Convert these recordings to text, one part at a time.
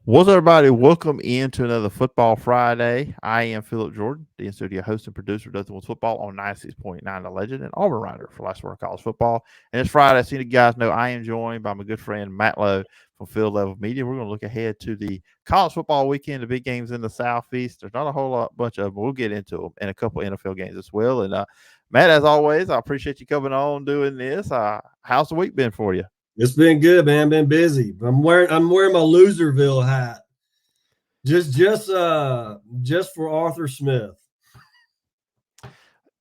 What's up, everybody? Welcome into another Football Friday. I am Phillip Jordan, the in-studio host and producer of Nothing But Football on 96.9 The Legend and Auburn writer for Last Word of College Football. And it's Friday. So you guys know I am joined by my good friend Matt Lowe from Field Level Media. We're going to look ahead to the college football weekend, the big games in the Southeast. There's not a whole bunch of them, but we'll get into them and a couple NFL games as well. And Matt, as always, I appreciate you coming on doing this. How's the week been for you? It's been good, man. Been busy. I'm wearing my Loserville hat. Just for Arthur Smith.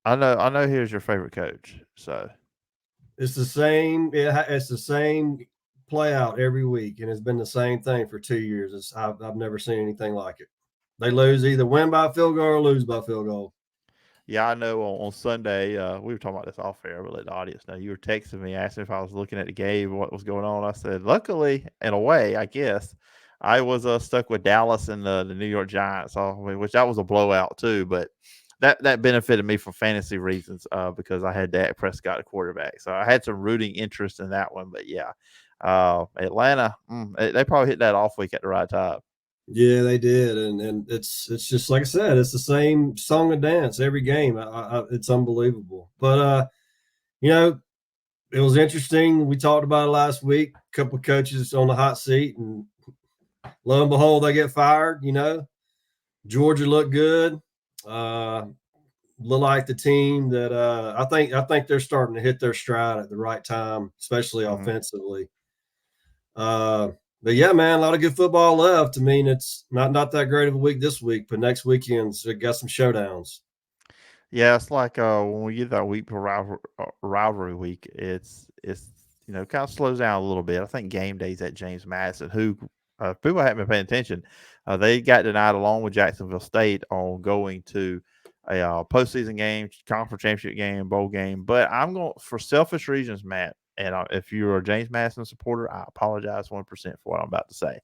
I know here's your favorite coach. So It's the same. It's the same play out every week, and it's been the same thing for 2 years. I've never seen anything like it. They lose either win by field goal or lose by field goal. yeah, I know on Sunday, we were talking about this off air, but let the audience know. You were texting me, asking if I was looking at the game, what was going on. I said, luckily, in a way, I guess, I was stuck with Dallas and the New York Giants, which that was a blowout too, but that benefited me for fantasy reasons because I had Dak Prescott at quarterback. So I had some rooting interest in that one. But yeah, Atlanta, they probably hit that off week at the right time. Yeah, they did, and it's just like I said. It's the same song and dance every game. It's unbelievable. But you know, it was interesting. We talked about it last week. A couple of coaches on the hot seat, and lo and behold, they get fired. Georgia looked good. Look like the team that I think they're starting to hit their stride at the right time, especially Mm-hmm. offensively. Uh, but yeah, man, a lot of good football left. I mean, it's not that great of a week this week, but next weekend's got some showdowns. Yeah, it's like when we get that week for rivalry week, it's kind of slows down a little bit. I think game days at James Madison, who people haven't been paying attention, they got denied along with Jacksonville State on going to a postseason game, conference championship game, bowl game. But I'm going for selfish reasons, Matt. And if you're a James Madison supporter, I apologize 1% for what I'm about to say.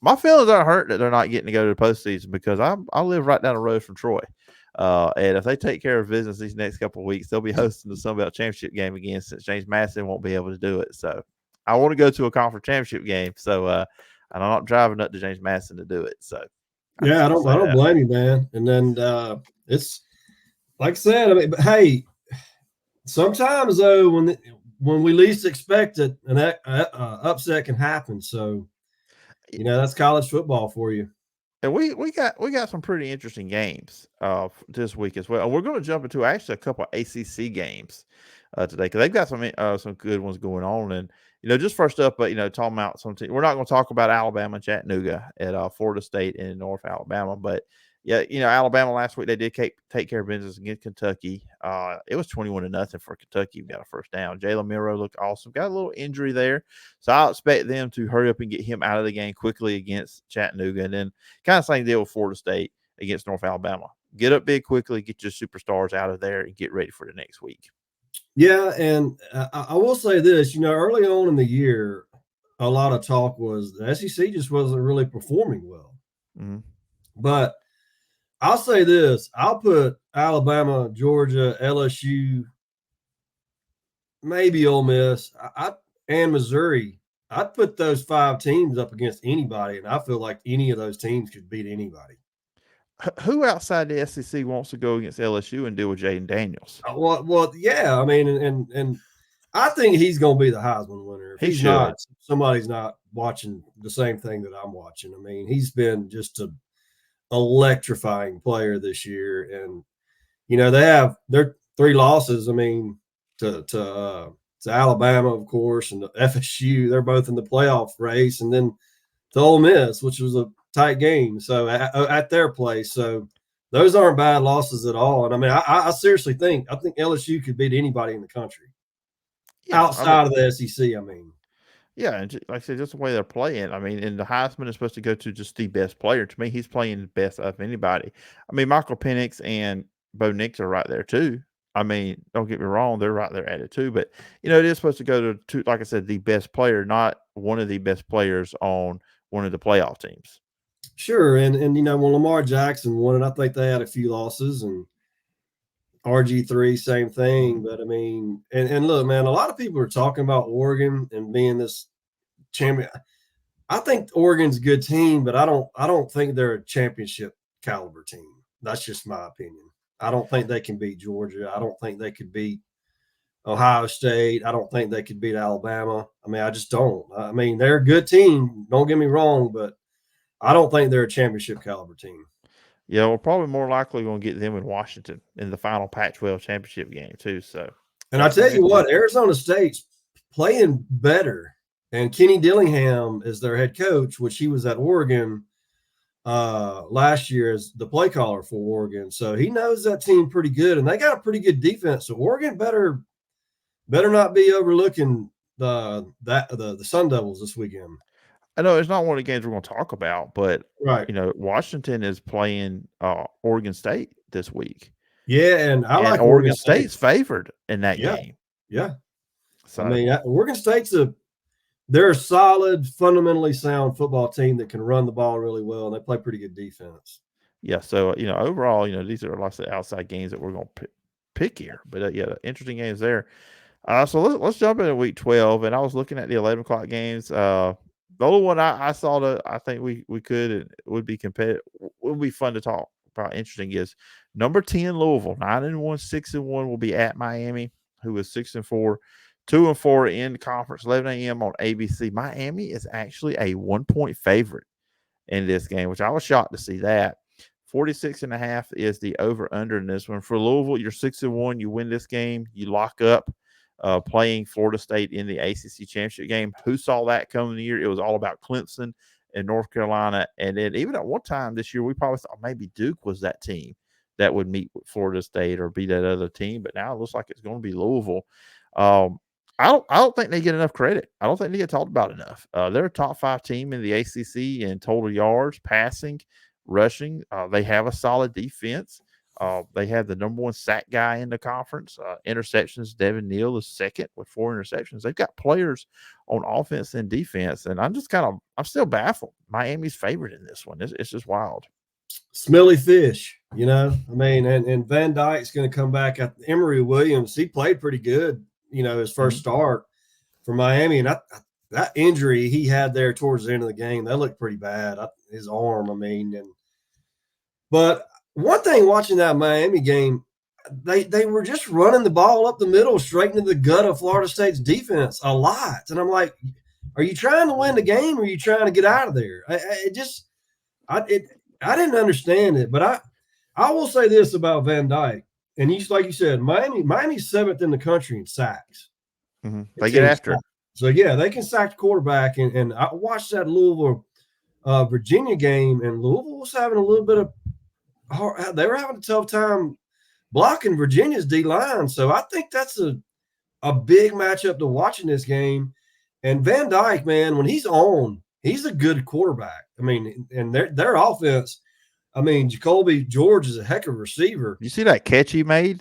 My feelings are hurt that they're not getting to go to the postseason because I live right down the road from Troy. And if they take care of business these next couple of weeks, they'll be hosting the Sun Belt Championship game again since James Madison won't be able to do it. So I want to go to a conference championship game. So and I'm not driving up to James Madison to do it. So I just Yeah, I want to don't say I don't that. blame you, man. And then it's like I said. I mean, but hey, sometimes though, when we least expect it, an upset can happen. So that's college football for you. And we got some pretty interesting games this week as well. We're going to jump into actually a couple of ACC games today because they've got some good ones going on. And just first up, but talking about something, we're not going to talk about Alabama and Chattanooga at Florida State in North Alabama, but yeah, Alabama last week they did take care of business against Kentucky. It was 21-0 for Kentucky. Got a first down. Jalen Milroe looked awesome. Got a little injury there, so I expect them to hurry up and get him out of the game quickly against Chattanooga, and then kind of same deal with Florida State against North Alabama. Get up big quickly, get your superstars out of there, and get ready for the next week. Yeah, and I will say this. Early on in the year, a lot of talk was the SEC just wasn't really performing well. Mm-hmm. But I'll say this: I'll put Alabama, Georgia, LSU, maybe Ole Miss, and Missouri. I'd put those five teams up against anybody, and I feel like any of those teams could beat anybody. Who outside the SEC wants to go against LSU and deal with Jaden Daniels? Well, yeah. I mean, and I think he's going to be the Heisman winner. If He he's not, should. somebody's not watching the same thing that I'm watching. I mean, he's been just a electrifying player this year, and they have their three losses. I mean, to Alabama, of course, and to FSU. They're both in the playoff race, and then to Ole Miss, which was a tight game. So at their place, so those aren't bad losses at all. And I mean, I seriously think LSU could beat anybody in the country Yeah, I mean, outside of the SEC. I mean, yeah, and like I said, just the way they're playing. I mean, and the Heisman is supposed to go to just the best player. To me, he's playing the best of anybody. I mean, Michael Penix and Bo Nix are right there too. I mean, don't get me wrong, they're right there at it too. But it is supposed to go to, like I said, the best player, not one of the best players on one of the playoff teams. sure, and when Lamar Jackson won it, I think they had a few losses, and RG3, same Mm-hmm. thing. But I mean, and look, man, a lot of people are talking about Oregon and being this champion. I think Oregon's a good team, but I don't think they're a championship caliber team. That's just my opinion. I don't think they can beat Georgia. I don't think they could beat Ohio State. I don't think they could beat Alabama. I mean, I just don't. I mean, they're a good team. Don't get me wrong, but I don't think they're a championship caliber team. Yeah, we're probably more likely going to get them in Washington in the final Pac-12 championship game too. So And I that's tell going to you be what, Arizona State's playing better. And Kenny Dillingham is their head coach, which he was at Oregon last year as the play caller for Oregon. So he knows that team pretty good, and they got a pretty good defense. So Oregon better not be overlooking the Sun Devils this weekend. I know it's not one of the games we're going to talk about, but Right. Washington is playing Oregon State this week. Yeah, and I like Oregon State. State's favored in that Yeah. game. Yeah. So I mean, Oregon State's they're a solid, fundamentally sound football team that can run the ball really well, and they play pretty good defense. yeah, so overall, these are lots of outside games that we're going to pick here, but interesting games there. So let's jump into week 12, and I was looking at the 11 o'clock games. The only one I saw that I think we could and would be competitive, would be fun to talk about. Interesting is number 10 Louisville, 9-1, 6-1 will be at Miami, who is 6-4, 2-4 in the conference. 11 a.m. on ABC. Miami is actually a 1-point favorite in this game, which I was shocked to see that. 46.5 is the over under in this one. For Louisville, you're 6-1. You win this game, you lock up playing Florida State in the ACC championship game. Who saw that coming the year? It was all about Clemson and North Carolina. And then even at one time this year, we probably thought maybe Duke was that team that would meet with Florida State or be that other team. But now it looks like it's going to be Louisville. I don't think they get enough credit. I don't think they get talked about enough. They're a top 5 team in the ACC in total yards, passing, rushing. They have a solid defense. They have the number 1 sack guy in the conference. Interceptions, Devin Neal is second with 4 interceptions. They've got players on offense and defense, and I'm still baffled. Miami's favorite in this one. It's just wild. Smelly fish, I mean, and Van Dyke's going to come back. At Emory Williams, he played pretty good, his first start for Miami. And that injury he had there towards the end of the game, that looked pretty bad. His arm, but one thing watching that Miami game, they were just running the ball up the middle, straight into the gut of Florida State's defense a lot. And I'm like, are you trying to win the game or are you trying to get out of there? I didn't understand it, but I will say this about Van Dyke. And like you said, Miami's 7th in the country in sacks. Mm-hmm. They get after it. So, yeah, they can sack the quarterback. And I watched that Louisville Virginia game, and Louisville was having a little bit of – they were having a tough time blocking Virginia's D-line. So I think that's a big matchup to watch in this game. And Van Dyke, man, when he's on, he's a good quarterback. I mean, and their offense – I mean, Jacoby George is a heck of a receiver. You see that catch he made?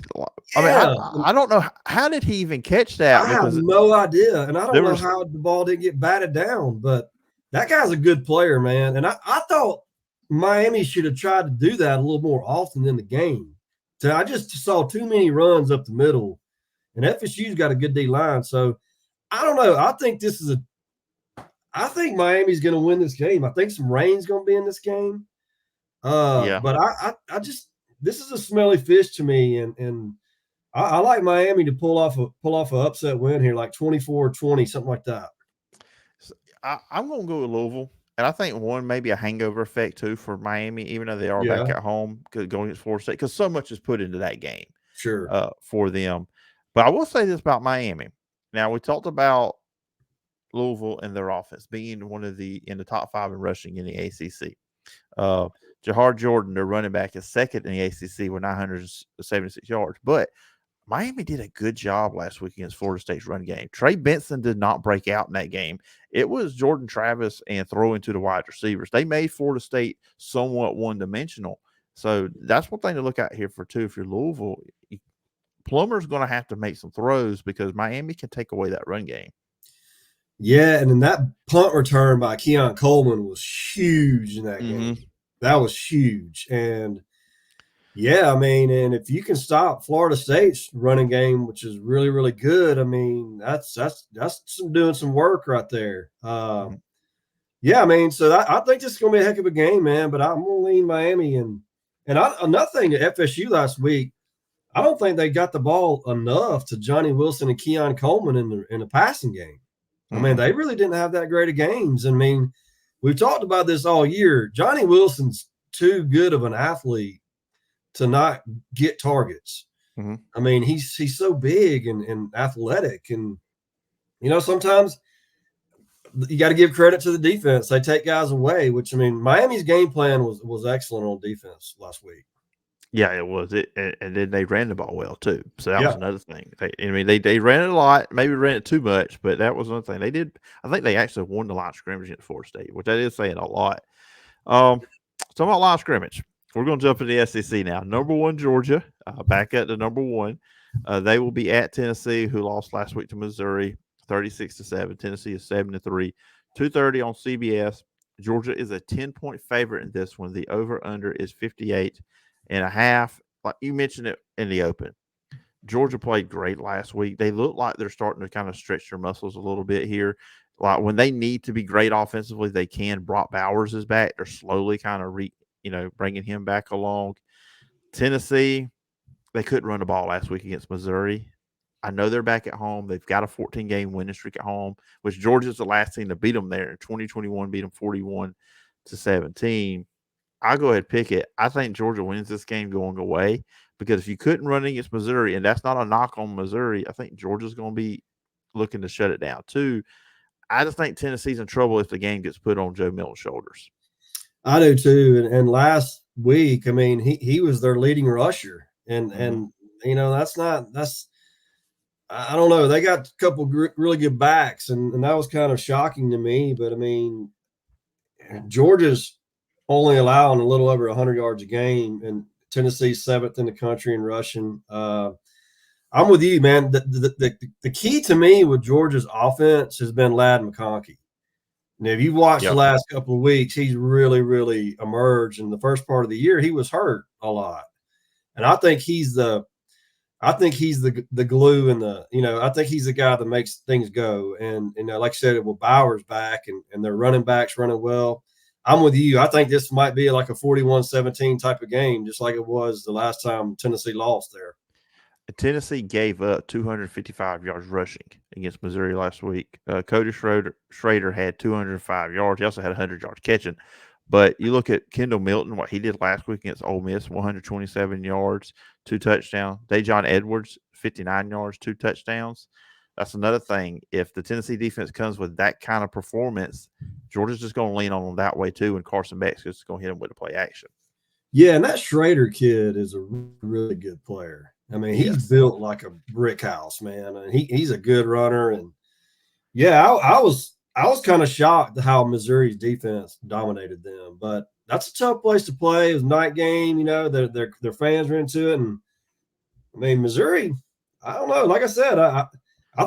Yeah. I don't know. How did he even catch that? I have no idea. And I don't know how the ball didn't get batted down, but that guy's a good player, man. And I thought Miami should have tried to do that a little more often in the game. So I just saw too many runs up the middle, and FSU's got a good D-line. So I don't know. I think Miami's going to win this game. I think some rain's going to be in this game. But I just, this is a smelly fish to me, and I like Miami to pull off an upset win here, like 24-20, something like that. So I'm going to go with Louisville, and I think maybe a hangover effect too for Miami, even though they are back at home going against Florida State, because so much is put into that game, for them. But I will say this about Miami. Now we talked about Louisville and their offense being in the top 5 in rushing in the ACC. Jahar Jordan, their running back, is second in the ACC with 976 yards. But Miami did a good job last week against Florida State's run game. Trey Benson did not break out in that game. It was Jordan Travis and throwing to the wide receivers. They made Florida State somewhat one-dimensional. So that's one thing to look at here for too. If you're Louisville, Plummer's going to have to make some throws because Miami can take away that run game. Yeah, and then that punt return by Keon Coleman was huge in that game. That was huge. And, yeah, I mean, and if you can stop Florida State's running game, which is really, really good, I mean, that's doing some work right there. Yeah, I mean, so I think this is going to be a heck of a game, man. But I'm going to lean Miami, and another thing at FSU last week, I don't think they got the ball enough to Johnny Wilson and Keon Coleman in the passing game. I mean, Mm-mm. they really didn't have that great of games. I mean, we've talked about this all year. Johnny Wilson's too good of an athlete to not get targets. Mm-hmm. I mean, he's so big and athletic, and sometimes you got to give credit to the defense. They take guys away, which I mean, Miami's game plan was excellent on defense last week. Yeah, it was it, and then they ran the ball well too. So that was Yeah, another thing. They ran it a lot, maybe ran it too much, but that was another thing they did. I think they actually won the line of scrimmage against Florida State, which that is saying a lot. Um, talking about line of scrimmage, we're going to jump into the SEC now. Number one Georgia, back at the number one. They will be at Tennessee, who lost last week to Missouri, 36-7. Tennessee is 7-3. 2:30 on CBS. Georgia is a 10-point favorite in this one. The over under is 58.5. Like you mentioned it in the open, Georgia played great last week. They look like they're starting to kind of stretch their muscles a little bit here. Like when they need to be great offensively, they can. Brock Bowers is back. They're slowly kind of bringing him back along. Tennessee, they couldn't run the ball last week against Missouri. I know they're back at home. They've got a 14-game winning streak at home, which Georgia's the last team to beat them there. In 2021, beat them 41-17. I'll go ahead and pick it. I think Georgia wins this game going away because if you couldn't run against Missouri, and that's not a knock on Missouri, I think Georgia's going to be looking to shut it down too. I just think Tennessee's in trouble if the game gets put on Joe Milton's shoulders. I do too. And last week, I mean, he was their leading rusher, and Mm-hmm. and that's I don't know. They got a couple really good backs, and that was kind of shocking to me. But I mean, Georgia's only allowing a little over 100 yards a game, and Tennessee's seventh in the country in rushing. I'm with you, man. The key to me with Georgia's offense has been Ladd McConkey. Now, if you've watched the Yep. last couple of weeks, he's really, really emerged. In the first part of the year, he was hurt a lot, and I think he's the glue and I think he's the guy that makes things go. And like I said, with Bowers back and their running backs running well, I'm with you. I think this might be like a 41-17 type of game, just like it was the last time Tennessee lost there. Tennessee gave up 255 yards rushing against Missouri last week. Cody Schrader had 205 yards. He also had 100 yards catching. But you look at Kendall Milton, what he did last week against Ole Miss, 127 yards, 2 touchdowns. Dejon Edwards, 59 yards, 2 touchdowns. That's another thing. If the Tennessee defense comes with that kind of performance, Georgia's just going to lean on them that way too, and Carson Beck's just going to hit them with a play action. Yeah, and that Schrader kid is a really good player. I mean, he's Yes. built like a brick house, man. And he's a good runner. And yeah, I was kind of shocked at how Missouri's defense dominated them, but that's a tough place to play. It was a night game, their fans were into it, and I mean Missouri. I don't know. Like I said, I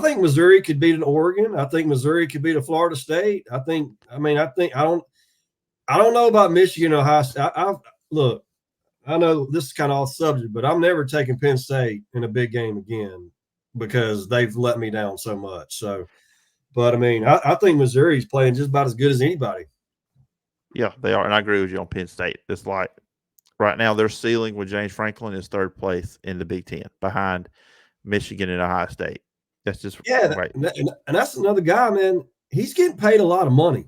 think Missouri could beat an Oregon. I think Missouri could beat a Florida State. I don't know about Michigan, Ohio State. Look. I know this is kind of off subject, but I'm never taking Penn State in a big game again because they've let me down so much. So, but I mean, I think Missouri's playing just about as good as anybody. Yeah, they are. And I agree with you on Penn State. It's like right now their ceiling with James Franklin is third place in the Big Ten behind Michigan and Ohio State. That's just Yeah, right. and that's another guy, man. He's getting paid a lot of money,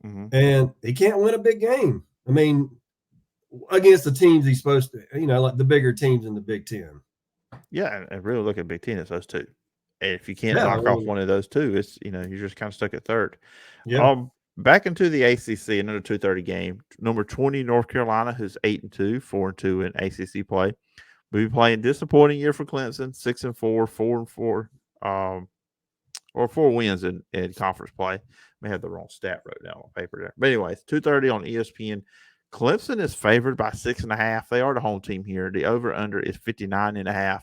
Mm-hmm. and he can't win a big game. I mean, against the teams he's supposed to, like the bigger teams in the Big Ten. Yeah, and really look at Big Ten, it's those two. And if you can't Yeah, I knock off mean, one of those two, it's you're just kind of stuck at third. yeah. Back into the ACC, another 2:30 game. Number 20 North Carolina, who's 8-2, 4-2 in ACC play. We'll be playing disappointing year for Clemson, 6-4, 4-4, or 4 wins in conference play. May have the wrong stat wrote down on paper there. But anyways, 2:30 on ESPN. Clemson is favored by 6.5. They are the home team here. The over/under is 59.5.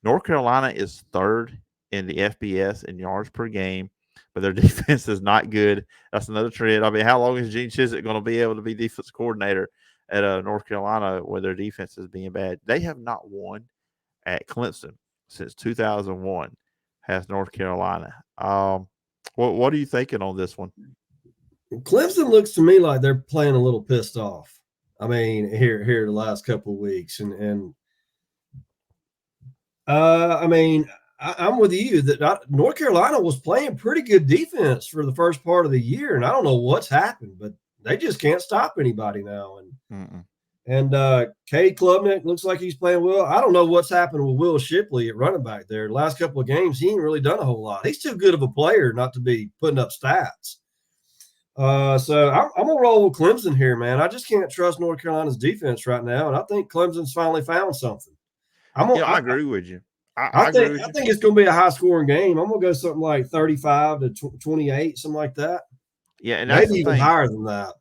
North Carolina is third in the FBS in yards per game, but their defense is not good. That's another trend. I mean, how long is Gene Chizik going to be able to be defense coordinator at North Carolina where their defense is being bad? They have not won at Clemson since 2001. Has North Carolina? What are you thinking on this one? Clemson looks to me like they're playing a little pissed off. I mean, here the last couple of weeks, and I mean, I'm with you that North Carolina was playing pretty good defense for the first part of the year, and I don't know what's happened, but they just can't stop anybody now. Mm-mm. And Cade Klubnik looks like he's playing well. I don't know what's happened with Will Shipley at running back there. The last couple of games, he ain't really done a whole lot. He's too good of a player not to be putting up stats. So I'm gonna roll with Clemson here, man. I just can't trust North Carolina's defense right now, and I think Clemson's finally found something. I'm gonna, Yeah, I agree with you. I I agree think with I you. think it's gonna be a high scoring game. I'm gonna go something like 35 to 28, something like that. Yeah, and that's Maybe the even thing. higher than that.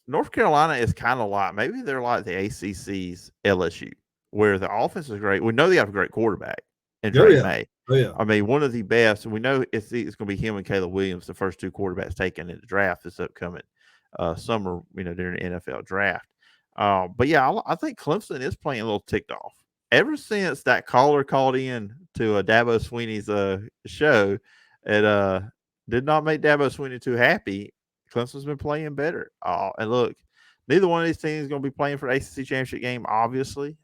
North Carolina is kind of like maybe they're like the ACC's LSU, where the offense is great. We know they have a great quarterback in Oh Drake yeah, May. oh yeah. I mean, one of the best. We know it's going to be him and Caleb Williams, the first two quarterbacks taken in the draft this upcoming summer. During the NFL draft. But yeah, I think Clemson is playing a little ticked off. Ever since that caller called in to Dabo Sweeney's show, it did not make Dabo Sweeney too happy. Clemson's been playing better. And look, neither one of these teams is going to be playing for the ACC championship game. Obviously,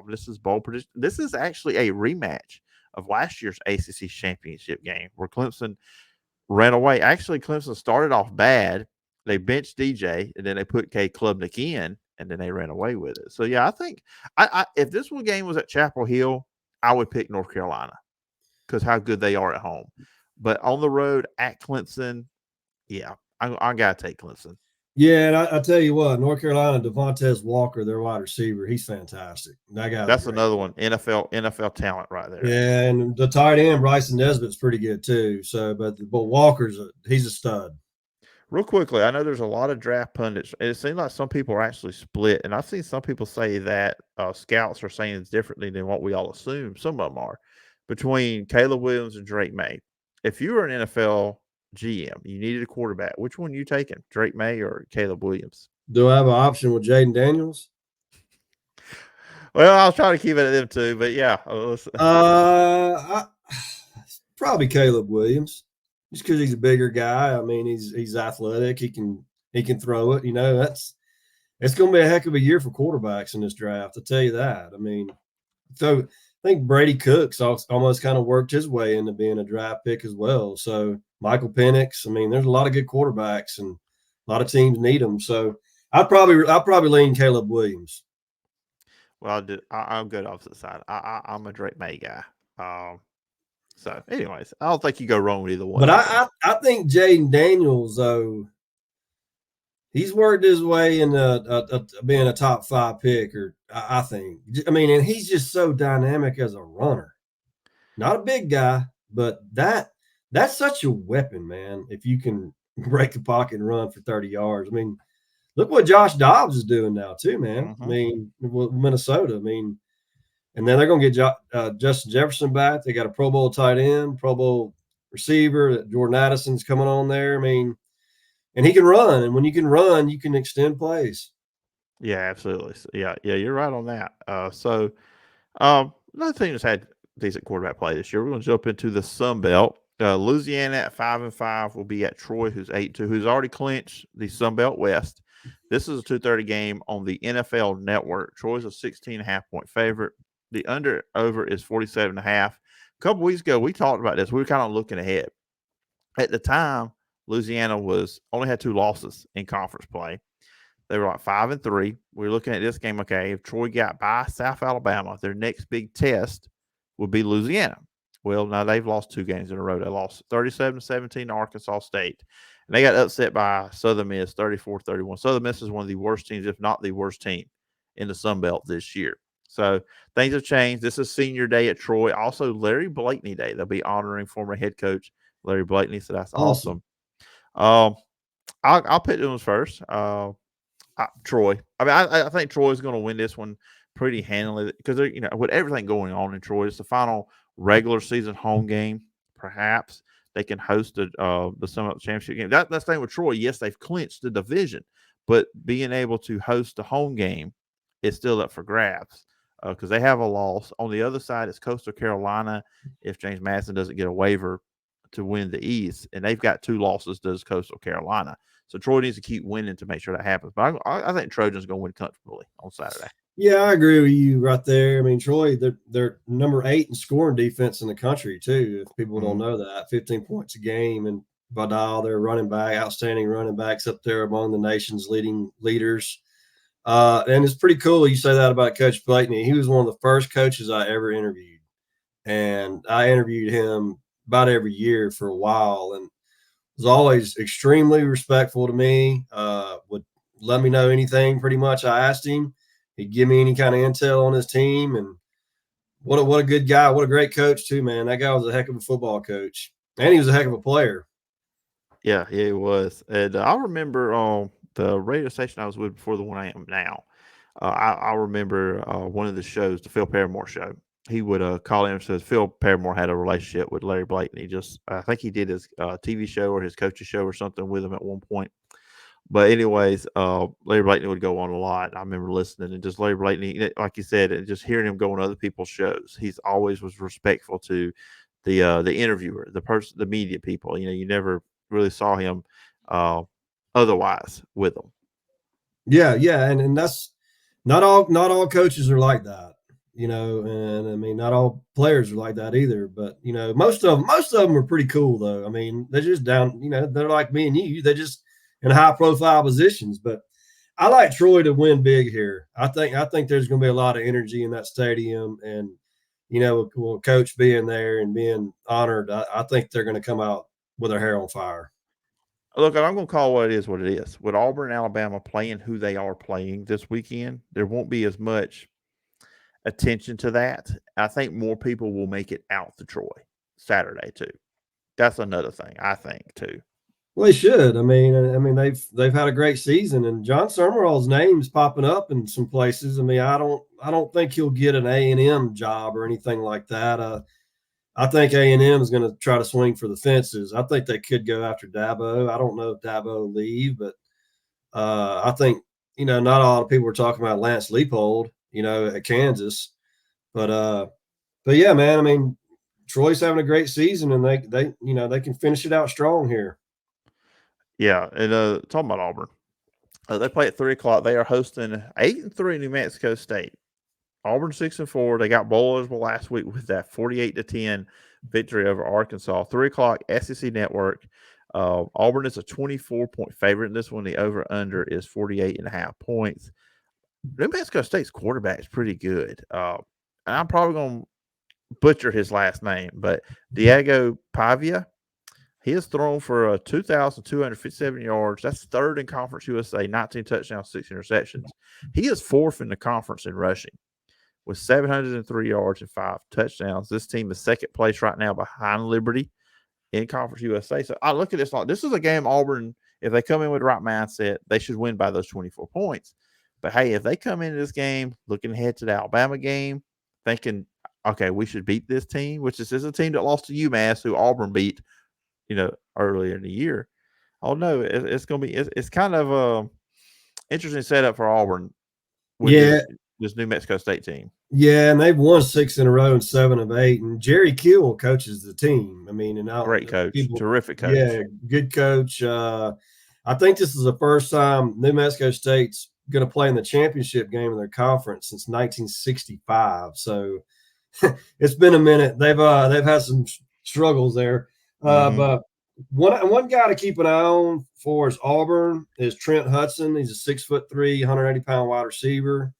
this is bowl prediction. This is actually a rematch of last year's ACC championship game where Clemson ran away. Actually, Clemson started off bad. They benched DJ and then they put K Klubnik in and then they ran away with it. So yeah, I think if this one game was at Chapel Hill, I would pick North Carolina because how good they are at home. But on the road at Clemson, yeah, I gotta take Clemson. Yeah, and I tell you what, North Carolina, Devontae Walker, their wide receiver, he's fantastic. That guy's a That's great another player. one. NFL talent right there. Yeah, and the tight end Bryson Nesbitt's pretty good too. So, but Walker's he's a stud. Real quickly, I know there's a lot of draft pundits. It seems like some people are actually split, and I've seen some people say that scouts are saying it's differently than what we all assume. Some of them are between Caleb Williams and Drake May. If you were an NFL GM, you needed a quarterback. Which one are you taking, Drake May or Caleb Williams? Do I have an option with Jaden Daniels? Well, I'll try to keep it at them too, but yeah, I, probably Caleb Williams, just because he's a bigger guy. I mean, he's athletic. He can throw it. It's going to be a heck of a year for quarterbacks in this draft. I'll tell you that. I mean, so I think Brady Cook's almost kind of worked his way into being a draft pick as well. So Michael Penix. I mean, there's a lot of good quarterbacks, and a lot of teams need them. So I'd probably lean Caleb Williams. well, I'll go to opposite side. I'm a Drake May guy. Um, so, anyways, I don't think you go wrong with either one But of them. I think Jaden Daniels though he's worked his way into being a top 5 pick, or I think. I mean, and he's just so dynamic as a runner. Not a big guy, but that's such a weapon, man. If you can break the pocket and run for 30 yards. I mean, look what Josh Dobbs is doing now, too, man. I Mm-hmm. mean, Minnesota. I mean, and then they're going to get Justin Jefferson back. They got a Pro Bowl tight end, Pro Bowl receiver. Jordan Addison's coming on there. I mean, and he can run. And when you can run, you can extend plays. Yeah, absolutely. Yeah, you're right on that. Another team that's had decent quarterback play this year. We're going to jump into the Sun Belt. Louisiana at 5-5 will be at Troy, who's 8-2, who's already clinched the Sun Belt West. This is a 2:30 game on the NFL Network. Troy's a 16.5 point favorite. The under over is 47.5. A couple weeks ago, we talked about this. We were kind of looking ahead. At the time, Louisiana was only had 2 losses in conference play. They were like 5-3. We were looking at this game. Okay, if Troy got by South Alabama, their next big test would be Louisiana. Well, now they've lost 2 games in a row. They lost 37-17 to Arkansas State. And they got upset by Southern Miss 34-31. Southern Miss is one of the worst teams, if not the worst team, in the Sun Belt this year. So things have changed. This is senior day at Troy. Also, Larry Blakeney Day. They'll be honoring former head coach Larry Blakeney. So that's Awesome. awesome. I'll pick them first. Troy. I mean, I think Troy's going to win this one pretty handily because with everything going on in Troy, it's the final regular season home game. Perhaps they can host the Summit Championship game. That's the thing with Troy. Yes, they've clinched the division, but being able to host the home game is still up for grabs because they have a loss. On the other side, it's Coastal Carolina. If James Madison doesn't get a waiver to win the East, and they've got 2 losses, does Coastal Carolina. So Troy needs to keep winning to make sure that happens. But I think Trojans going to win comfortably on Saturday. Yeah, I agree with you right there. I mean, Troy, they're number 8 in scoring defense in the country too. If people don't know that, 15 points a game, and Vidal, their running back, outstanding running backs up there among the nation's leading leaders. And it's pretty cool you say that about Coach Blakeney. He was one of the first coaches I ever interviewed, and I interviewed him about every year for a while, and was always extremely respectful to me. Would let me know anything pretty much I asked him. He'd give me any kind of intel on his team, and what a good guy. What a great coach too, man. That guy was a heck of a football coach, and he was a heck of a player. Yeah, he was. And I remember on the radio station I was with before the one I am now. I remember one of the shows, the Phil Paramore show. He would call in and says Phil Paramore had a relationship with Larry Blakeney. Just I think he did his TV show or his coaching show or something with him at one point. But anyways, Larry Blakeney would go on a lot. I remember listening and just Larry Blakeney, like you said, and just hearing him go on other people's shows. He's always was respectful to the interviewer, the person, the media people. You never really saw him otherwise with them. Yeah, and that's not all coaches are like that, and I mean not all players are like that either. But most of them are pretty cool though. I mean they're just down, they're like me and you. They're just in high profile positions. But I like Troy to win big here. I think there's going to be a lot of energy in that stadium, and with Coach being there and being honored, I think they're going to come out with their hair on fire. Look, I'm going to call what it is what it is. With Auburn and Alabama playing who they are playing this weekend, there won't be as much attention to that. I think more people will make it out to Troy Saturday too. That's another thing I think too. Well, they should. I mean, they've had a great season, and John Summerall's name's popping up in some places. I mean, I don't think he'll get an A&M job or anything like that. I think A&M is going to try to swing for the fences. I think they could go after Dabo. I don't know if Dabo will leave, but I think not a lot of people were talking about Lance Leipold, at Kansas, but yeah, man. I mean, Troy's having a great season, and they can finish it out strong here. Yeah, and talking about Auburn, they play at 3:00. They are hosting 8-3 New Mexico State. Auburn 6-4. They got bowl eligible last week with that 48-10 victory over Arkansas. 3:00 SEC Network. Auburn is a 24-point favorite in this one. The over/under is 48.5 points. New Mexico State's quarterback is pretty good. And I'm probably going to butcher his last name, but Diego Pavia. He has thrown for 2,257 yards. That's third in Conference USA, 19 touchdowns, 6 interceptions. He is fourth in the conference in rushing with 703 yards and 5 touchdowns. This team is second place right now behind Liberty in Conference USA. So I look at this like this is a game Auburn, if they come in with the right mindset, they should win by those 24 points. But hey, if they come into this game looking ahead to the Alabama game, thinking, okay, we should beat this team, which is a team that lost to UMass, who Auburn beat earlier in the year. Oh no, it's going to be it's kind of a interesting setup for Auburn with this New Mexico State team. Yeah, and they've won 6 in a row and 7 of 8. And Jerry Kill coaches the team. I mean, Great coach, terrific coach. Yeah, good coach. I think this is the first time New Mexico State's going to play in the championship game of their conference since 1965. So it's been a minute. They've had some struggles there. But one guy to keep an eye on for is Auburn is Trent Hudson. He's a 6'3", 180-pound wide receiver.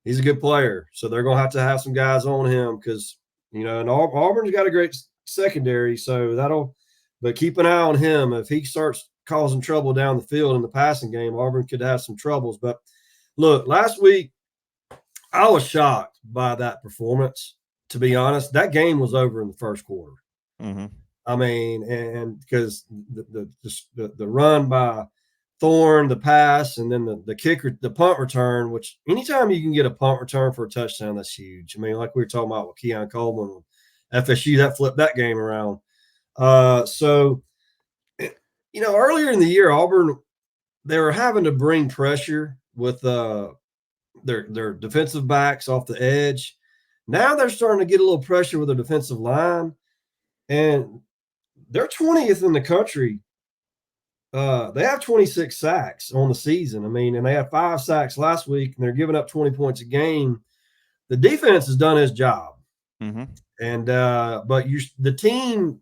He's a good player, so they're going to have some guys on him because and Auburn's got a great secondary. So but keep an eye on him. If he starts causing trouble down the field in the passing game, Auburn could have some troubles. But look, last week I was shocked by that performance. To be honest, that game was over in the first quarter. Mm-hmm. I mean, and because the run by Thorne, the pass, and then the kicker, the punt return, which anytime you can get a punt return for a touchdown, that's huge. I mean, like we were talking about with Keon Coleman, FSU, that flipped that game around. So, earlier in the year, Auburn, they were having to bring pressure with their defensive backs off the edge. Now they're starting to get a little pressure with their defensive line, and they're 20th in the country They have 26 sacks on the season. I mean, and they had 5 sacks last week, and they're giving up 20 points a game. The defense has done its job, and but the team.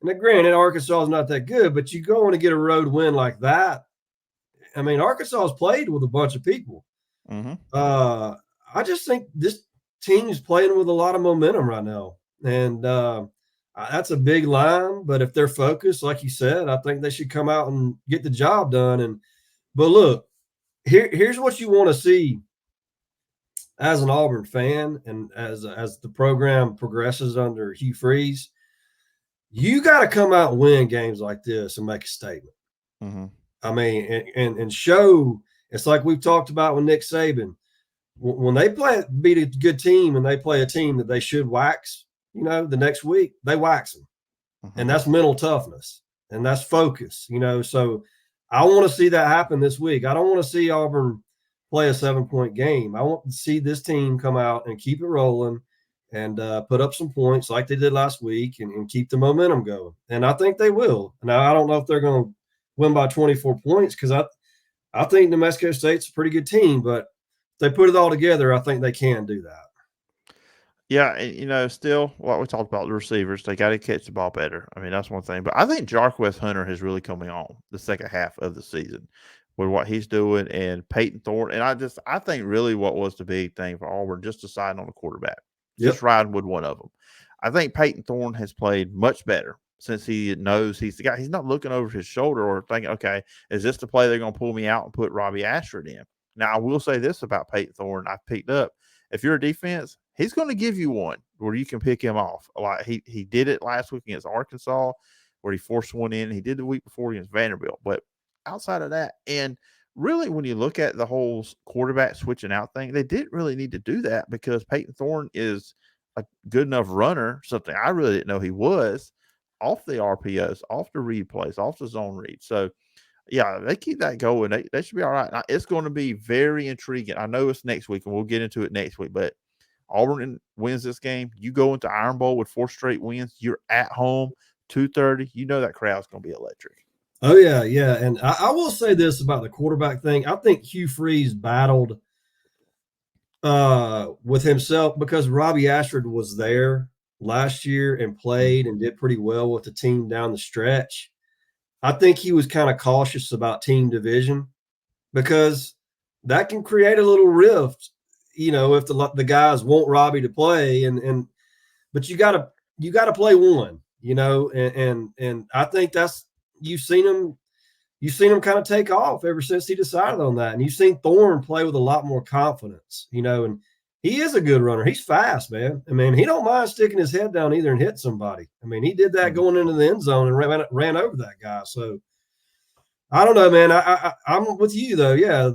And granted, Arkansas is not that good, but you go on to get a road win like that. I mean, Arkansas has played with a bunch of people. I just think this team is playing with a lot of momentum right now, and that's a big line. But if they're focused, like you said, I think they should come out and get the job done. But look, here's what you want to see as an Auburn fan, and as the program progresses under Hugh Freeze. You got to come out and win games like this and make a statement. I mean, and show. It's like we've talked about with Nick Saban. When they beat a good team and they play a team that they should wax, the next week they wax them, and that's mental toughness and that's focus. So I want to see that happen this week. I don't want to see Auburn play a 7-point game. I want to see this team come out and keep it rolling and put up some points like they did last week and keep the momentum going. And I think they will. Now, I don't know if they're going to win by 24 points because I think New Mexico State's a pretty good team, but if they put it all together, I think they can do that. Yeah, and still what we talked about, the receivers, they got to catch the ball better. I mean, that's one thing. But I think Jarquez Hunter has really coming on the second half of the season with what he's doing, and Peyton Thorne. And I think really what was the big thing for Auburn, just deciding on the quarterback, just riding with one of them. I think Peyton Thorne has played much better since he knows he's the guy. He's not looking over his shoulder or thinking, okay, is this the play they're going to pull me out and put Robbie Ashford in? Now, I will say this about Peyton Thorne. I've picked up, if you're a defense, he's going to give you one where you can pick him off. Like he did it last week against Arkansas, where he forced one in. He did the week before against Vanderbilt. But outside of that, and really when you look at the whole quarterback switching out thing, they didn't really need to do that because Peyton Thorne is a good enough runner, something I really didn't know he was, off the RPOs, off the read plays, off the zone read. So, yeah, they keep that going. They should be all right. Now, it's going to be very intriguing. I know it's next week, and we'll get into it next week, but Auburn wins this game. You go into Iron Bowl with 4 straight wins. You're at home, 2:30. You know that crowd's going to be electric. Oh, yeah, yeah. And I will say this about the quarterback thing. I think Hugh Freeze battled with himself because Robbie Ashford was there last year and played and did pretty well with the team down the stretch. I think he was kind of cautious about team division because that can create a little rift, if the guys want Robbie to play but you got to play one, and I think that's you've seen him kind of take off ever since he decided on that. And you've seen Thorne play with a lot more confidence, and he is a good runner. He's fast, man. I mean, he don't mind sticking his head down either and hit somebody. I mean, he did that going into the end zone and ran over that guy. So I don't know, man. I'm with you though. Yeah,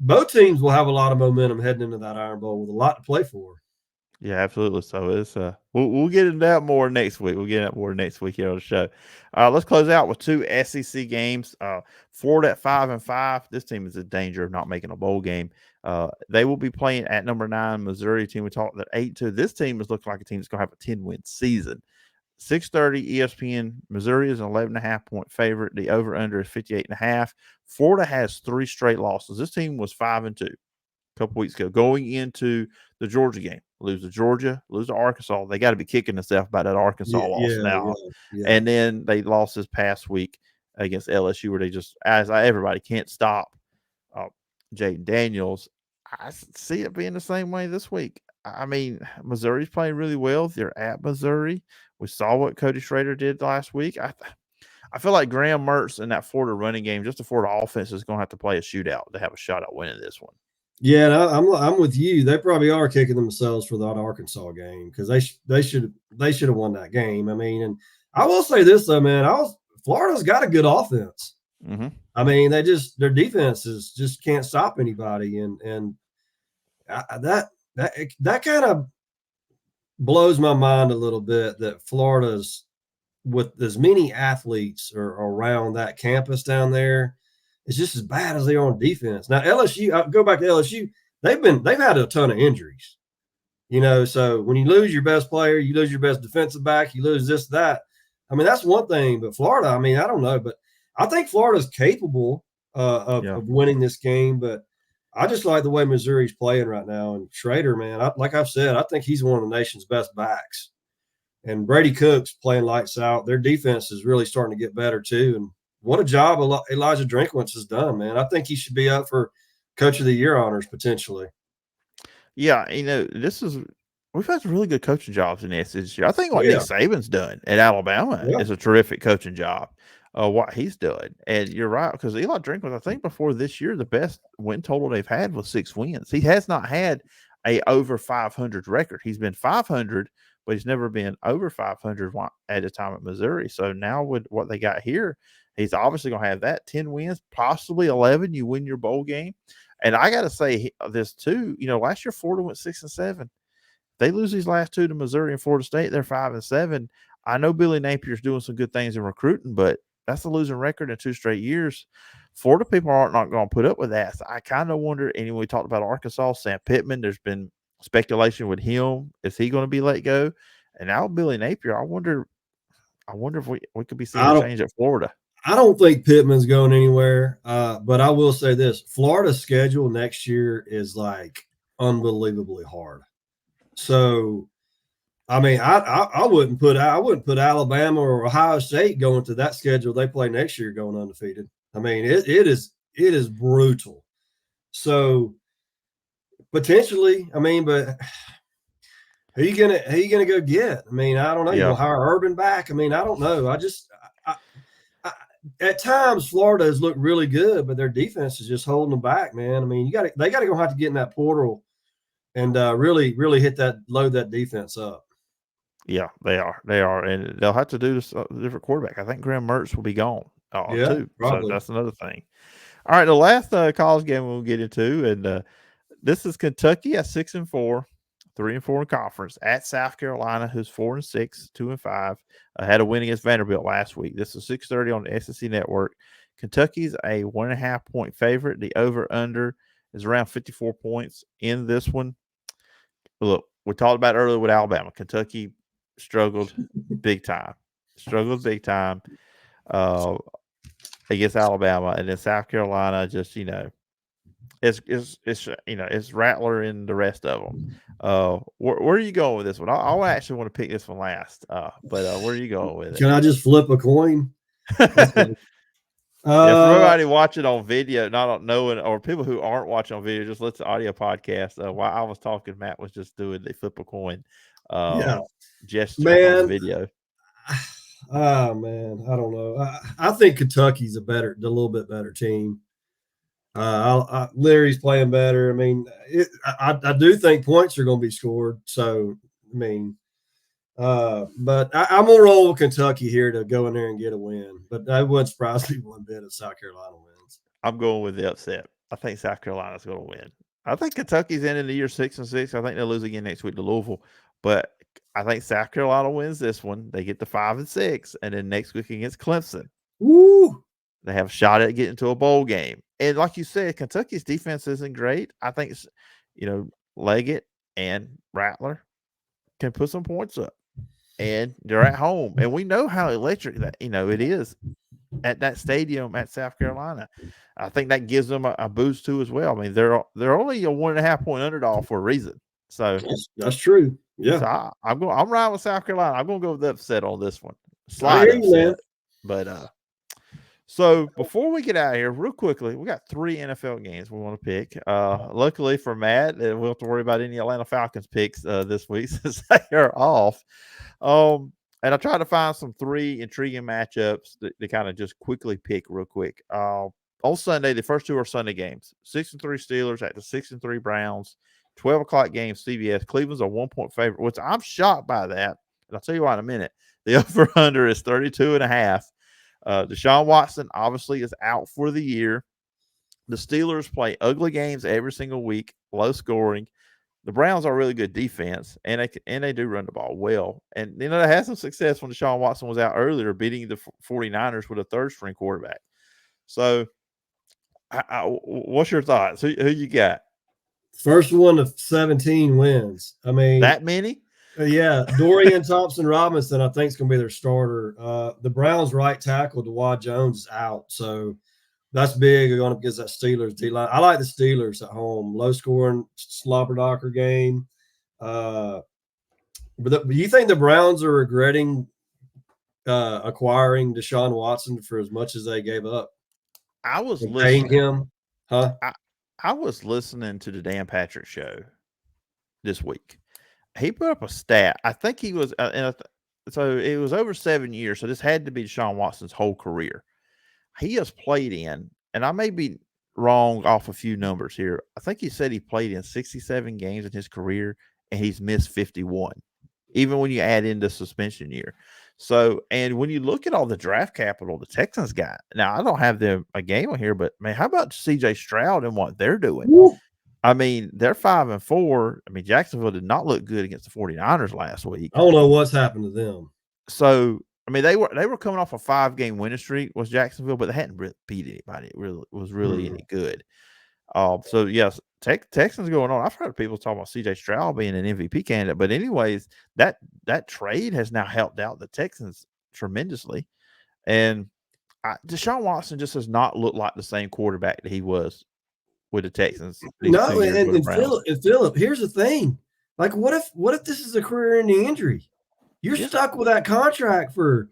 both teams will have a lot of momentum heading into that Iron Bowl with a lot to play for. Yeah, absolutely. So it's we'll get into that more next week. We'll get into that more next week here on the show. Let's close out with 2 SEC games. Florida at 5-5. This team is in danger of not making a bowl game. They will be playing at number 9 Missouri team. We talked at 8-2. This team is looking like a team that's going to have a 10-win season. 6:30 ESPN. Missouri is an 11.5 point favorite. The over/under is 58.5. Florida has 3 straight losses. This team was 5-2 a couple weeks ago. Going into the Georgia game, lose to Georgia, lose to Arkansas. They got to be kicking themselves about that Arkansas loss now. Yeah. And then they lost this past week against LSU, where they just, as everybody can't stop Jaden Daniels. I see it being the same way this week. I mean, Missouri's playing really well. They're at Missouri. We saw what Cody Schrader did last week. I feel like Graham Mertz in that Florida running game, just the Florida offense is going to have to play a shootout to have a shot at winning this one. Yeah, I'm with you. They probably are kicking themselves for that Arkansas game because they should have won that game. I mean, and I will say this though, man, Florida's got a good offense. I mean, their defenses just can't stop anybody, and that kind of blows my mind a little bit that Florida's with as many athletes around that campus down there. It's just as bad as they are on defense. Now LSU, I'll go back to LSU. They've had a ton of injuries, So when you lose your best player, you lose your best defensive back, you lose this, that. I mean, that's one thing. But Florida, I mean, I don't know, but I think Florida's capable Yeah. of winning this game, but I just like the way Missouri's playing right now. And Schrader, man, like I've said, I think he's one of the nation's best backs. And Brady Cook's playing lights out. Their defense is really starting to get better too. And what a job Elijah Drinkwitz has done, man. I think he should be up for Coach of the Year honors potentially. Yeah, we've had some really good coaching jobs in this year. I think Oh what Nick yeah, Saban's done at Alabama yeah. is a terrific coaching job. What he's doing, and you're right, because Eli Drinkwitz, I think before this year, the best win total they've had was 6 wins. He has not had a over 500 record. He's been 500, but he's never been over 500 at a time at Missouri. So now with what they got here, he's obviously going to have that 10 wins, possibly 11. You win your bowl game. And I got to say this too. Last year Florida went 6-7. They lose these last two to Missouri and Florida State. They're 5-7. I know Billy Napier's doing some good things in recruiting, but that's a losing record in 2 straight years. Florida people aren't not going to put up with that. So I kind of wonder. And we talked about Arkansas, Sam Pittman. There's been speculation with him. Is he going to be let go? And now Billy Napier. I wonder if we could be seeing I a don't change at Florida. I don't think Pittman's going anywhere. But I will say this: Florida's schedule next year is like unbelievably hard. So, I mean, I wouldn't put Alabama or Ohio State going to that schedule they play next year going undefeated. I mean, it is brutal. So potentially, I mean, but who you gonna go get? I mean, I don't know. You Yeah. gonna hire Urban back? I mean, I don't know. At times Florida has looked really good, but their defense is just holding them back, man. I mean, they got to go have to get in that portal and really load that defense up. Yeah, they are, and they'll have to do this different quarterback. I think Graham Mertz will be gone Yeah, too, so probably. that's another thing. All right, the last college game we'll get into, and this is Kentucky at 6-4, 3-4 in conference at South Carolina, who's 4-6, 2-5. Had a win against Vanderbilt last week. This is 6:30 on the SEC Network. Kentucky's a 1.5 point favorite. The over under is around 54 points in this one. Look, we talked about earlier with Alabama. Kentucky struggled big time. Against Alabama, and then South Carolina just it's Rattler and the rest of them. Where are you going with this one? I actually want to pick this one last, but where are you going with it? Can I just flip a coin? Yeah, for everybody watching on video, not knowing, or people who aren't watching on video, just listen to audio podcast. While I was talking, Matt was just doing the flip a coin Yeah, gesture on the man. video. Oh man, I don't know. I think Kentucky's a little bit better team. Larry's playing better. I mean, I do think points are going to be scored. So, I mean, but I'm gonna roll with Kentucky here to go in there and get a win. But that wouldn't surprise me one bit if South Carolina wins. I'm going with the upset. I think South Carolina's going to win. I think Kentucky's ending the year 6-6. I think they'll lose again next week to Louisville, but I think South Carolina wins this one. They get to 5-6, and then next week against Clemson, Woo! they have a shot at getting to a bowl game. And like you said, Kentucky's defense isn't great. I think Leggett and Rattler can put some points up, and they're at home, and we know how electric that it is at that stadium at South Carolina. I think that gives them a boost too as well. I mean, they're only a 1.5 point underdog for a reason. So that's true. Yeah. So I'm riding with South Carolina. I'm gonna go with the upset on this one. I hear you, man. Upset. But so before we get out of here, real quickly, we got 3 NFL games we want to pick. Luckily for Matt, we don't have to worry about any Atlanta Falcons picks this week since they are off. And I tried to find some 3 intriguing matchups to kind of just quickly pick real quick. On Sunday, the first 2 are Sunday games. 6-3 Steelers at the 6-3 Browns. 12 o'clock game, CBS. Cleveland's a 1 point favorite, which I'm shocked by that. And I'll tell you why in a minute. The over-under is 32.5. Deshaun Watson obviously is out for the year. The Steelers play ugly games every single week, low scoring. The Browns are a really good defense, and they do run the ball well. And, they had some success when Deshaun Watson was out earlier, beating the 49ers with a third-string quarterback. So, what's your thoughts? Who you got? First one of 17 wins. I mean, that many? Yeah, Dorian Thompson Robinson, I think, is going to be their starter. The Browns' right tackle, Dawad Jones, is out. So that's big going up against that Steelers D line. I like the Steelers at home. Low scoring, slobber knocker game. Uh, but you think the Browns are regretting acquiring Deshaun Watson for as much as they gave up I was and paying listening. him? Huh? I I was listening to the Dan Patrick show this week. He put up a stat. I think he was, so it was over 7 years. So this had to be Deshaun Watson's whole career. He has played in, and I may be wrong off a few numbers here. I think he said he played in 67 games in his career, and he's missed 51, even when you add in the suspension year. So, and when you look at all the draft capital the Texans got, now I don't have them a game on here, but man, how about CJ Stroud and what they're doing? Woo. I mean, they're 5-4. I mean, Jacksonville did not look good against the 49ers last week. I don't know what's happened to them. So, I mean, they were coming off a 5-game winning streak was Jacksonville, but they hadn't beat anybody. It really was really any good. So yes, Texans going on. I've heard people talking about CJ Stroud being an MVP candidate, but anyways, that trade has now helped out the Texans tremendously. And Deshaun Watson just does not look like the same quarterback that he was with the Texans these No, 2 years with the and Browns. Phillip, here's the thing. Like, what if this is a career-ending injury? You're Yeah. stuck with that contract for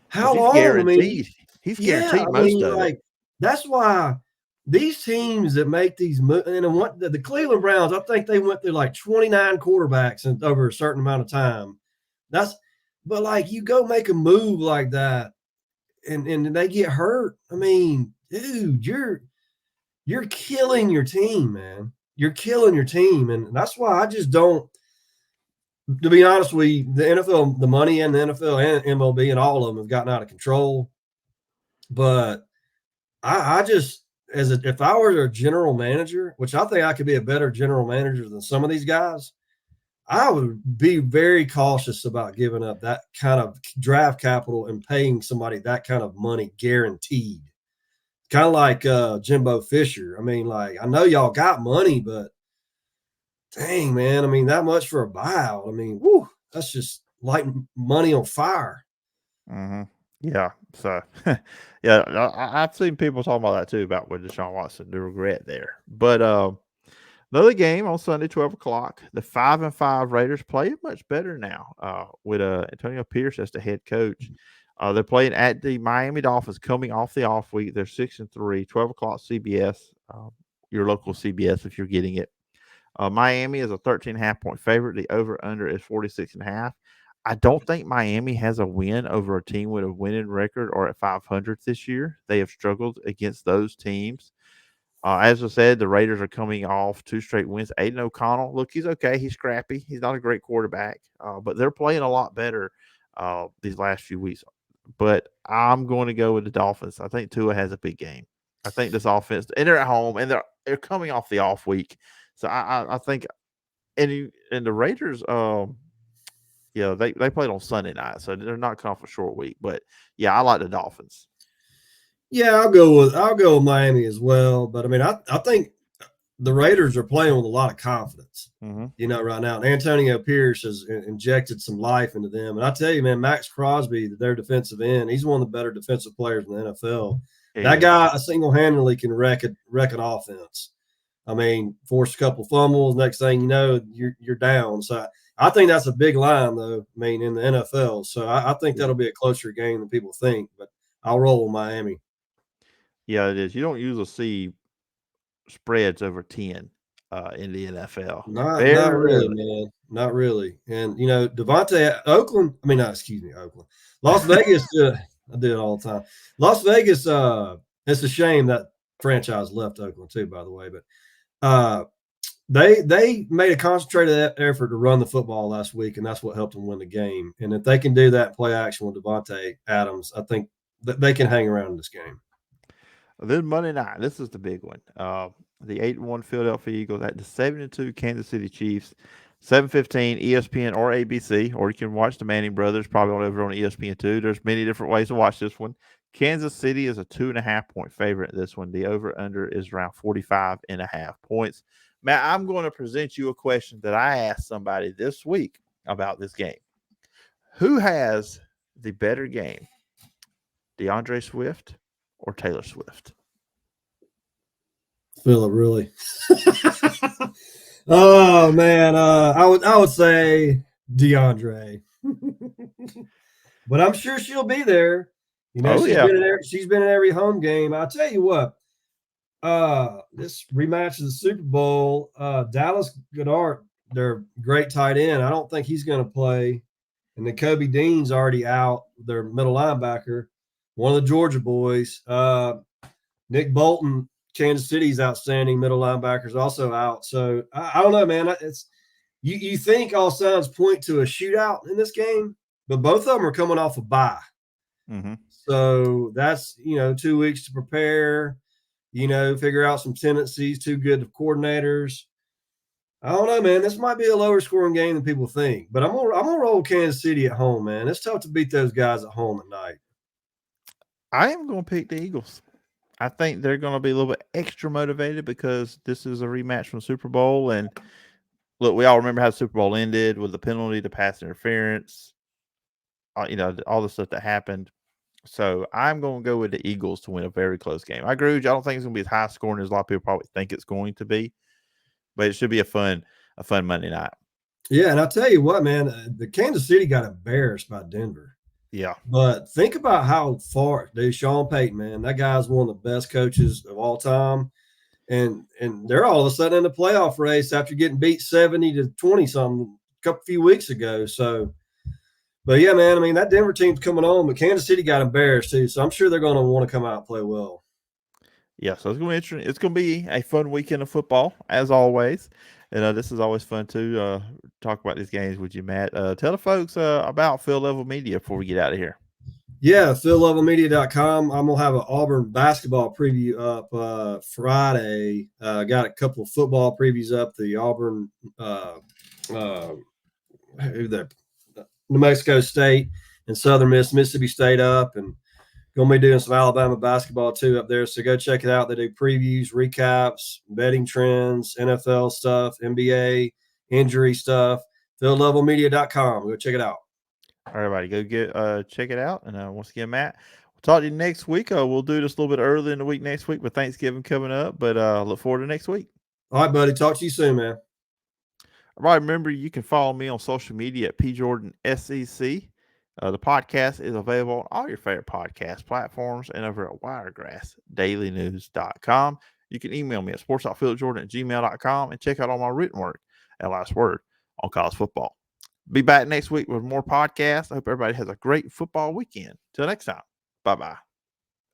how He's long? guaranteed. I mean, He's yeah, guaranteed most of it. that's why these teams that make these and what the Cleveland Browns, I think they went through like 29 quarterbacks over a certain amount of time. But like you go make a move like that, and they get hurt. I mean, dude, you're killing your team, man. You're killing your team, and that's why I just don't. To be honest with you, the NFL, the money in the NFL and MLB and all of them have gotten out of control. But I just, if I were a general manager, which I think I could be a better general manager than some of these guys, I would be very cautious about giving up that kind of draft capital and paying somebody that kind of money guaranteed. Kind of like Jimbo Fisher. I mean, like, I know y'all got money, but dang, man. I mean, that much for a buyout. I mean, whoo, that's just lighting money on fire. Mm-hmm. Yeah. So, yeah, I've seen people talking about that too, about with Deshaun Watson, the regret there. But another game on Sunday, 12 o'clock. The 5-5 Raiders play much better now with Antonio Pierce as the head coach. They're playing at the Miami Dolphins, coming off the off week. They're 6-3. 12 o'clock CBS, your local CBS if you're getting it. Miami is a 13.5 point favorite. The over under is 46.5. I don't think Miami has a win over a team with a winning record or at 500 this year. They have struggled against those teams. As I said, the Raiders are coming off 2 straight wins. Aiden O'Connell, look, he's okay. He's scrappy. He's not a great quarterback, but they're playing a lot better these last few weeks. But I'm going to go with the Dolphins. I think Tua has a big game. I think this offense, and they're at home, and they're coming off the off week. So I think, and the Raiders, yeah, they played on Sunday night, so they're not coming off a short week. But yeah, I like the Dolphins. Yeah, I'll go with Miami as well. But I mean, I think the Raiders are playing with a lot of confidence. Mm-hmm. Right now, and Antonio Pierce has injected some life into them. And I tell you, man, Max Crosby, their defensive end, he's one of the better defensive players in the NFL. That guy single-handedly can wreck an offense. I mean, force a couple fumbles. Next thing you know, you're down. So I think that's a big line, though. I mean, in the NFL. So I think that'll be a closer game than people think. But I'll roll with Miami. Yeah, it is. You don't usually see spreads over 10 in the NFL. Not Very really, rarely. man. Not really. And Devontae Oakland. I mean, excuse me, Oakland. Las Vegas. I do it all the time. Las Vegas. It's a shame that franchise left Oakland too, by the way. But they made a concentrated effort to run the football last week, and that's what helped them win the game. And if they can do that play action with Devontae Adams, I think that they can hang around in this game. Then Monday night, this is the big one. The 8-1 Philadelphia Eagles at the 7-2 Kansas City Chiefs. 7:15 ESPN or ABC, or you can watch the Manning brothers probably over on ESPN too. There's many different ways to watch this one. Kansas City is a 2.5 point favorite in this one. The over under is around 45.5 points. Matt, I'm going to present you a question that I asked somebody this week. about this game. Who has the better game, DeAndre Swift or Taylor Swift? Phillip, really? Oh man, I would say DeAndre, but I'm sure she'll be there. You know, Oh yeah. she's been in every home game. I'll tell you what. This rematch of the Super Bowl, Dallas Goedert, their great tight end. I don't think he's going to play, and then Kobe Dean's already out. Their middle linebacker, one of the Georgia boys. Nick Bolton, Kansas City's outstanding middle linebackers, also out. So I don't know, man. It's you think all signs point to a shootout in this game, but both of them are coming off a bye. Mm-hmm. So that's 2 weeks to prepare. Figure out some tendencies. Two good coordinators. I don't know, man. This might be a lower scoring game than people think, but I'm gonna roll Kansas City at home, man. It's tough to beat those guys at home at night. I am going to pick the Eagles. I think they're going to be a little bit extra motivated because this is a rematch from Super Bowl. And look, we all remember how the Super Bowl ended with the penalty to pass interference, all the stuff that happened. So I'm going to go with the Eagles to win a very close game. I agree with you. I don't think it's going to be as high scoring as a lot of people probably think it's going to be, but it should be a fun Monday night. Yeah, and I'll tell you what, man, the Kansas City got embarrassed by Denver. Yeah. But think about how far, dude, Sean Payton, man, that guy's one of the best coaches of all time. And they're all of a sudden in the playoff race after getting beat 70-20 something a few weeks ago. So, but yeah, man, I mean, that Denver team's coming on, but Kansas City got embarrassed too. So I'm sure they're going to want to come out and play well. Yeah, so it's going to be interesting. It's going to be a fun weekend of football, as always. And this is always fun to talk about these games with you, Matt. Tell the folks about Field Level Media before we get out of here. Yeah, fieldlevelmedia.com. I'm going to have an Auburn basketball preview up Friday. Got a couple of football previews up. The Auburn, New Mexico State and Southern Miss, Mississippi State up, and going to be doing some Alabama basketball too up there. So go check it out. They do previews, recaps, betting trends, NFL stuff, NBA, injury stuff. fieldlevelmedia.com. Go check it out. Everybody, go check it out. And once again, Matt, we'll talk to you next week. We'll do this a little bit early in the week next week with Thanksgiving coming up, but look forward to next week. All right, buddy. Talk to you soon, man. All right, remember, you can follow me on social media at PJordanSEC. The podcast is available on all your favorite podcast platforms and over at wiregrassdailynews.com. You can email me at sports.philipjordan@gmail.com and check out all my written work at Last Word on college football. Be back next week with more podcasts. I hope everybody has a great football weekend. Till next time. Bye-bye.